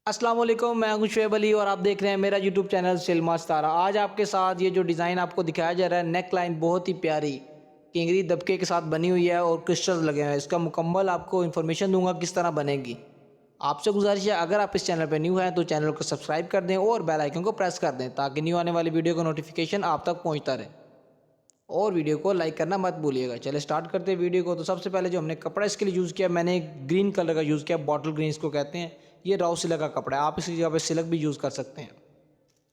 अस्सलाम वालेकुम, मैं हूं शुएब अली और आप देख रहे हैं मेरा यूट्यूब चैनल सिल्मा सितारा। आज आपके साथ ये जो डिज़ाइन आपको दिखाया जा रहा है, नेक लाइन बहुत ही प्यारी किंगरी दबके के साथ बनी हुई है और क्रिस्टल्स लगे हुए हैं। इसका मुकम्मल आपको इन्फॉर्मेशन दूंगा किस तरह बनेगी। आपसे गुजारिश है, अगर आप इस चैनल पर न्यू हैं तो चैनल को सब्सक्राइब कर दें और बेल आइकन को प्रेस कर दें ताकि न्यू आने वाली वीडियो का नोटिफिकेशन आप तक पहुँचता रहे। और वीडियो को लाइक करना मत भूलिएगा। चले स्टार्ट करते हैं वीडियो को। तो सबसे पहले जो हमने कपड़ा इसके लिए यूज़ किया, मैंने ग्रीन कलर का यूज़ किया, बॉटल ग्रीन इसको कहते हैं। ये राव सिल्क का कपड़ा है, आप इसकी जगह पे सिल्क भी यूज़ कर सकते हैं।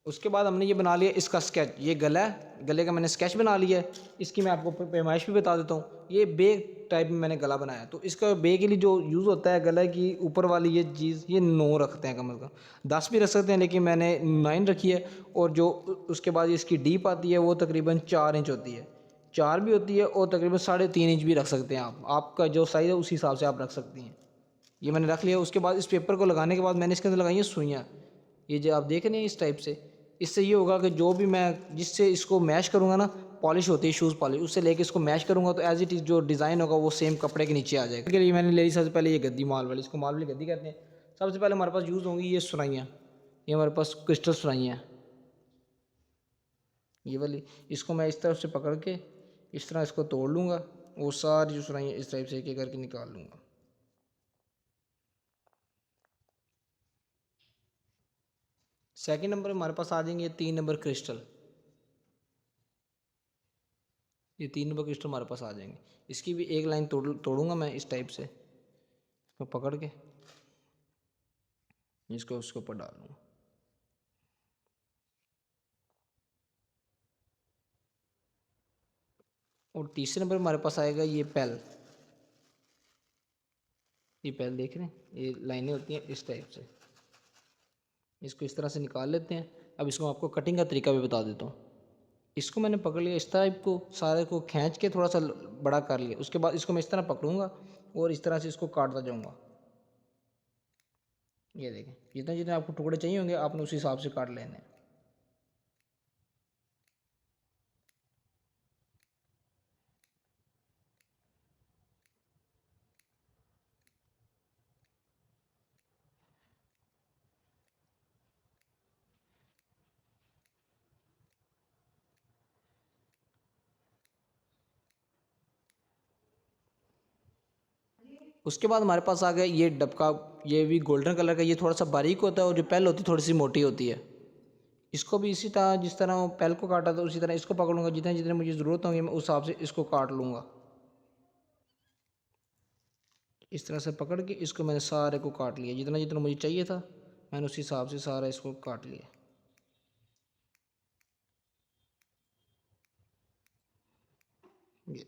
उसके बाद हमने ये बना लिया इसका स्केच। ये गला है, गले का मैंने स्केच बना लिया है। इसकी मैं आपको पैमाइश भी बता देता हूँ। ये बेग टाइप में मैंने गला बनाया, तो इसका बेग के लिए जो यूज़ होता है गला की ऊपर वाली ये चीज़, ये 9 रखते हैं, कम अज़ कम 10 भी रख सकते हैं, लेकिन मैंने 9 रखी है। और जो उसके बाद इसकी डीप आती है वो तकरीबन 4 इंच होती है, 4 भी होती है और तकरीबन 3.5 इंच भी रख सकते हैं आप। आपका जो साइज़ है उस हिसाब से आप रख सकती हैं। ये मैंने रख लिया। उसके बाद इस पेपर को लगाने के बाद मैंने इसके अंदर लगाई है सुइयाँ। ये जो आप देख रहे हैं इस टाइप से, इससे ये होगा कि जो भी मैं जिससे इसको मैश करूँगा ना, पॉलिश होती है शूज़ पॉलिश, उससे लेके इसको मैश करूँगा तो एज इट इज़ जो डिज़ाइन होगा वो सेम कपड़े के नीचे आ जाएगा। इसके लिए मैंने ले ली सबसे पहले ये गद्दी माल वाली, इसको माल वाली गद्दी कहते हैं। सबसे पहले हमारे पास यूज़ होंगी ये सुराइयाँ। ये हमारे पास क्रिस्टल सुराइयाँ हैं, ये वाली। इसको मैं इस तरफ से पकड़ के इस तरह इसको तोड़ लूँगा और सारी जो सुराइयाँ इस टाइप से एक करके निकाल लूँगा। सेकंड नंबर हमारे पास आ जाएंगे 3 नंबर क्रिस्टल। ये 3 नंबर क्रिस्टल हमारे पास आ जाएंगे। इसकी भी एक लाइन तोड़ूंगा मैं इस टाइप से, इसको पकड़ के इसको उसके ऊपर डाल लूँगा। और तीसरे नंबर हमारे पास आएगा ये पैल। ये पैल देख रहे हैं, ये लाइनें होती हैं इस टाइप से। इसको इस तरह से निकाल लेते हैं। अब इसको आपको कटिंग का तरीका भी बता देता हूँ। इसको मैंने पकड़ लिया, इस टाइप को सारे को खींच के थोड़ा सा बड़ा कर लिया। उसके बाद इसको मैं इस तरह पकड़ूंगा और इस तरह से इसको काटता जाऊंगा। ये देखें, जितने जितने आपको टुकड़े चाहिए होंगे आपने उस हिसाब से काट लेने हैं। उसके बाद हमारे पास आ गया ये डबका। ये भी गोल्डन कलर का, ये थोड़ा सा बारीक होता है और जो पैल होती है थोड़ी सी मोटी होती है। इसको भी इसी तरह जिस तरह पैल को काटा था उसी तरह इसको पकड़ूंगा। जितने जितने मुझे ज़रूरत होंगी मैं उस हिसाब से इसको काट लूँगा। इस तरह से पकड़ के इसको मैंने सारे को काट लिया। जितना जितना मुझे चाहिए था मैंने उसी हिसाब से सारा इसको काट लिया। ये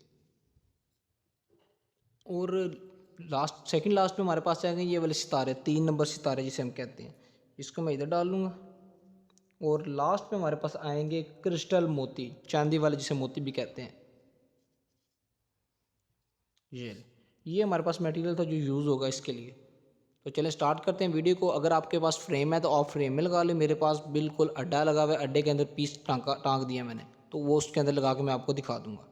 और लास्ट सेकंड लास्ट में हमारे पास आएंगे ये वाले सितारे, 3 नंबर सितारे जिसे हम कहते हैं। इसको मैं इधर डाल लूँगा। और लास्ट में हमारे पास आएंगे क्रिस्टल मोती, चांदी वाले जिसे मोती भी कहते हैं। ये हमारे पास मटेरियल था जो यूज़ होगा इसके लिए। तो चले स्टार्ट करते हैं वीडियो को। अगर आपके पास फ्रेम है तो आप फ्रेम में लगा लें। मेरे पास बिल्कुल अड्डा लगा हुआ है, अड्डे के अंदर पीस टाँक दिया मैंने, तो वो उसके अंदर लगा के मैं आपको दिखा दूँगा।